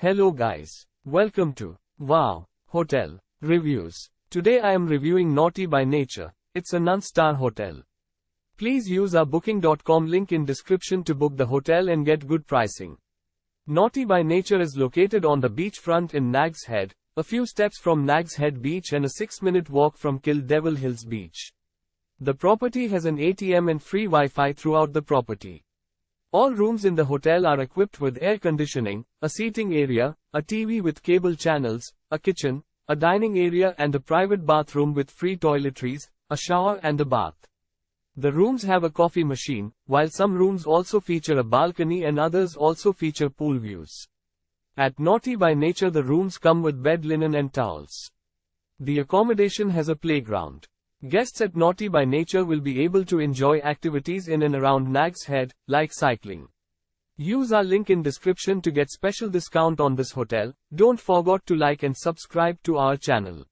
Hello guys. Welcome to Wow Hotel Reviews. Today I am reviewing Nauti by Nature. It's a non-star hotel. Please use our booking.com link in description to book the hotel and get good pricing. Nauti by Nature is located on the beachfront in Nags Head, a few steps from Nags Head Beach and a 6-minute walk from Kill Devil Hills Beach. The property has an ATM and free Wi-Fi throughout the property. All rooms in the hotel are equipped with air conditioning, a seating area, a TV with cable channels, a kitchen, a dining area and a private bathroom with free toiletries, a shower and a bath. The rooms have a coffee machine, while some rooms also feature a balcony and others also feature pool views. At Nauti by Nature the rooms come with bed linen and towels. The accommodation has a playground. Guests at Nauti by Nature will be able to enjoy activities in and around Nags Head, like cycling. Use our link in description to get special discount on this hotel. Don't forget to like and subscribe to our channel.